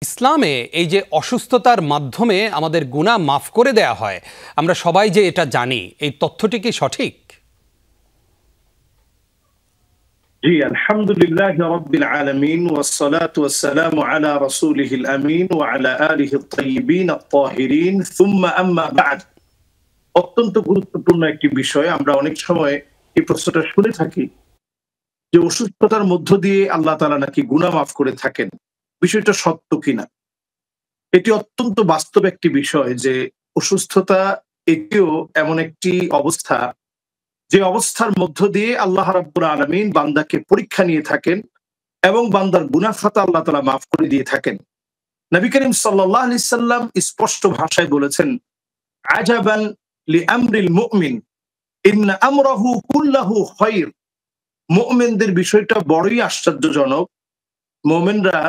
ইসলামে এই যে অসুস্থতার মাধ্যমে আমাদের গুনাহ মাফ করে দেয়া হয়, আমরা সবাই যে এটা জানি, এই তথ্যটি কি সঠিক? জি, আলহামদুলিল্লাহি রাব্বিল আলামিন ওয়াসসালাতু ওয়াসসালামু আলা রাসূলিহিল আমিন ওয়া আলা আলিহিত তাইয়্যিবিন আত-তাহিরিন সুম্মা আম্মা বা'দ। অত্যন্ত গুরুত্বপূর্ণ একটি বিষয়। আমরা অনেক সময় এই প্রশ্নটা শুনে থাকি যে অসুস্থতার মধ্য দিয়ে আল্লাহ তাআলা নাকি গুনাহ মাফ করে থাকেন। বিষয়টা সত্য কিনা? এটি অত্যন্ত বাস্তব একটি বিষয় যে অসুস্থতা এটিও এমন একটি অবস্থা, যে অবস্থার মধ্য দিয়ে আল্লাহ রাব্বুল আলামিন বান্দাকে পরীক্ষা নিয়ে থাকেন এবং বান্দার গুনাহ খাতা আল্লাহ তাআলা মাফ করে দিয়ে থাকেন। নবী করিম সাল্লাল্লাহু আলাইহি সাল্লাম স্পষ্ট ভাষায় বলেছেন, আজাবান লিআমরিল মুমিন ইন্না আমরাহু কুল্লাহু খায়র। মুমিনদের বিষয়টা বড়ই আশ্চর্যজনক। মুমিনরা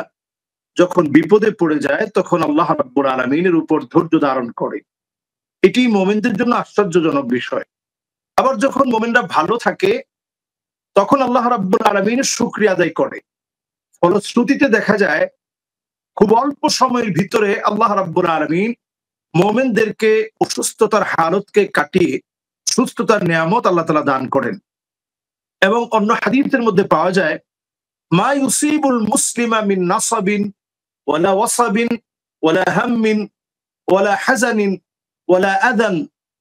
যখন বিপদে পড়ে যায় তখন আল্লাহ রাব্বুল আলামিনের উপর ধৈর্য ধারণ করে। এটি মুমিনদের জন্য আশ্চর্যজনক বিষয়। আবার যখন মুমিনরা ভালো থাকে তখন আল্লাহ রাব্বুল আলামিনের শুকরিয়া আদায় করে। ফলশ্রুতিতে দেখা যায় খুব অল্প সময়ের ভিতরে আল্লাহ রাব্বুল আলামিন মুমিনদেরকে অসুস্থতার হালতকে কাটিয়ে সুস্থতার নিয়ামত আল্লাহ তাআলা দান করেন। এবং অন্য হাদিসের মধ্যে পাওয়া যায়, মা ইউসিবুল মুসলিমা মিন নাসাবিন ওয়ালা ওয়াসাবিন ওয়ালা হাম্মিন ওয়ালা হাযানিন ওয়ালা আযান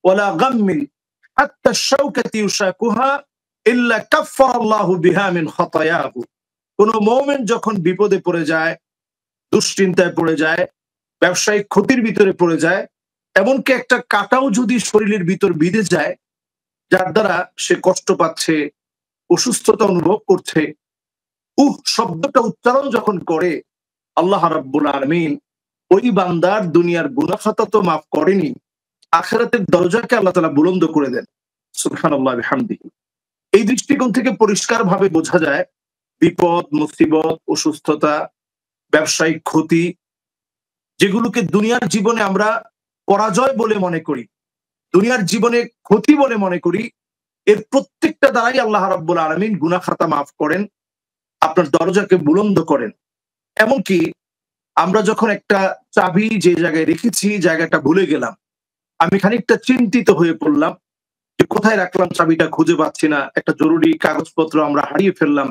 ওয়ালা গাম্মিন হাত্তা আশ-শাওকাতি ইউশাকুহা ইল্লা কাফফারাল্লাহু বিহা মিন খাতায়াহু। কোন মুমিন যখন বিপদে পড়ে যায়, দুশ্চিন্তায় পড়ে যায়, ব্যবসায়িক ক্ষতির ভিতরে পড়ে যায়, এমনকি একটা কাঁটাও যদি শরীরের ভিতর বিঁধে যায়, যার দ্বারা সে কষ্ট পাচ্ছে, অসুস্থতা অনুভব করছে, শব্দটা উচ্চারণ যখন করে, আল্লাহ রাব্বুল আলামিন ওই বান্দার দুনিয়ার গুনাহ খাতা তো মাফ করেনি, আখিরাতের দরজাকে আল্লাহ তাআলা বুলন্দ করে দেন। সুবহানাল্লাহ ওয়া বিহামদিহি। এই দৃষ্টিকোণ থেকে পরিষ্কারভাবে বোঝা যায় বিপদ, মুসিবত, অসুস্থতা, ব্যবসায়িক ক্ষতি, যেগুলোকে দুনিয়ার জীবনে আমরা পরাজয় বলে মনে করি, দুনিয়ার জীবনে ক্ষতি বলে মনে করি, এর প্রত্যেকটা দ্বারাই আল্লাহ রাব্বুল আলামিন গুনাহ খাতা মাফ করেন, আপনার দরজাকে বুলন্দ করেন। এমনকি আমরা যখন একটা চাবি যে জায়গায় রেখেছি জায়গাটা ভুলে গেলাম, আমি খানিকটা চিন্তিত হয়ে পড়লাম যে কোথায় রাখলাম, চাবিটা খুঁজে পাচ্ছি না, একটা জরুরি কাগজপত্র আমরা হারিয়ে ফেললাম,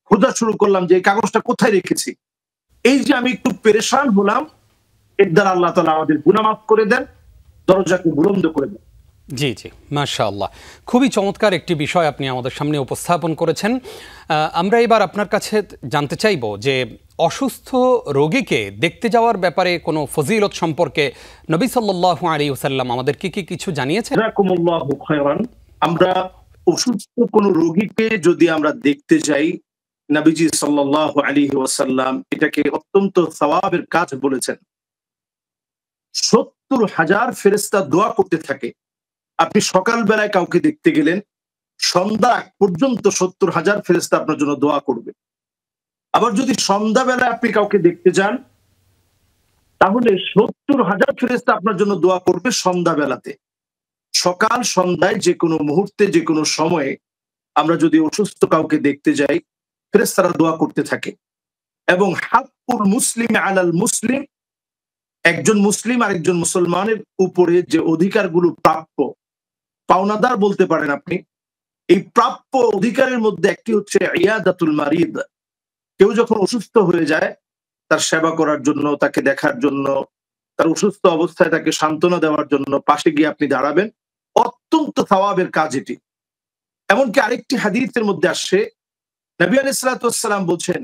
খোঁজা শুরু করলাম যে এই কাগজটা কোথায় রেখেছি। এই যে আমি একটু পেরেশান হলাম, এর দ্বারা আল্লাহ তাআলা আমাদের গুনাহ মাফ করে দেন, দরজাকে বুলন্দ করে দেন। জি জি, মাশাআল্লাহ, খুবই চমৎকার একটি বিষয় আপনি আমাদের সামনে উপস্থাপন করেছেন। আমরা এবার আপনার কাছে জানতে চাইব যে অসুস্থ রোগীকে দেখতে যাওয়ার ব্যাপারে কোনো ফজিলত সম্পর্কে নবী সাল্লাল্লাহু আলাইহি ওয়াসাল্লাম আমাদেরকে কি কিছু জানিয়েছেন? জাযাকুমুল্লাহু খায়রান। আমরা অসুস্থ কোনো রোগীকে যদি আমরা দেখতে যাই, নবীজি সাল্লাল্লাহু আলাইহি ওয়াসাল্লাম এটাকে অত্যন্ত সওয়াবের কাজ বলেছেন। ৭০,০০০ ফেরেশতা দোয়া করতে থাকে। আপনি সকাল বেলায় কাউকে দেখতে গেলেন, সন্ধ্যা পর্যন্ত ৭০,০০০ ফেরেশতা আপনার জন্য দোয়া করবে। আবার যদি সন্ধ্যা বেলায় আপনি কাউকে দেখতে যান, তাহলে ৭০,০০০ ফেরেশতা আপনার জন্য দোয়া করবে সন্ধ্যা বেলাতে। সকাল সন্ধ্যায় যে কোনো মুহূর্তে, যে কোনো সময়ে আমরা যদি অসুস্থ কাউকে দেখতে যাই, ফেরেশতারা দোয়া করতে থাকে। এবং হাক্কুল মুসলিম আলাল মুসলিম, একজন মুসলিম আরেকজন মুসলমানের উপরে যে অধিকারগুলো প্রাপ্য, পাওনাদার বলতে পারেন আপনি, এই প্রাপ্য অধিকারের মধ্যে একটি হচ্ছে ইয়াদাতুল মারিদ। কেউ যখন অসুস্থ হয়ে যায়, তার সেবা করার জন্য, তাকে দেখার জন্য, তার অসুস্থ অবস্থায় তাকে সান্ত্বনা দেওয়ার জন্য পাশে গিয়ে আপনি দাঁড়াবেন, অত্যন্ত সওয়াবের কাজ এটি। এমনকি আরেকটি হাদিসের মধ্যে আসছে, নবী আলাইহিস সালাতু ওয়াস সালাম বলছেন,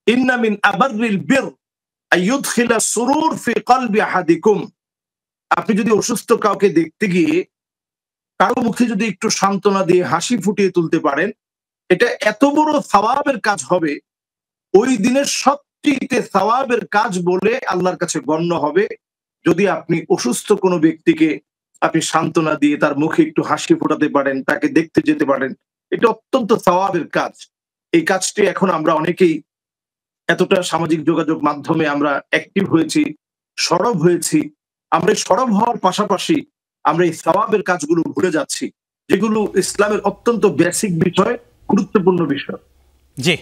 ইন্না মিন আবাররিল বির আইয়ুদখিলা সুরুর ফি কলবি আহাদিকুম। আপনি যদি অসুস্থ কাউকে দেখতে গিয়ে কারো মুখে যদি একটু সান্ত্বনা দিয়ে হাসি ফুটিয়ে তুলতে পারেন, এটা এত বড় সওয়াবের কাজ হবে, ওই দিনের সবচেয়ে সওয়াবের কাজ বলে আল্লাহর কাছে গণ্য হবে যদি আপনি অসুস্থ কোনো ব্যক্তিকে আপনি সান্ত্বনা দিয়ে তার মুখে একটু হাসি ফোটাতে পারেন, তাকে দেখতে যেতে পারেন। এটা অত্যন্ত সওয়াবের কাজ। এই কাজটি এখন আমরা অনেকেই এতটা সামাজিক যোগাযোগ মাধ্যমে আমরা অ্যাক্টিভ হয়েছি, সরব হয়েছি, আমরা সরব হওয়ার পাশাপাশি আমরা এই সওয়াবের কাজগুলো ভুলে যাচ্ছি, যেগুলো ইসলামের অত্যন্ত বেসিক বিষয়, গুরুত্বপূর্ণ বিষয়। জি।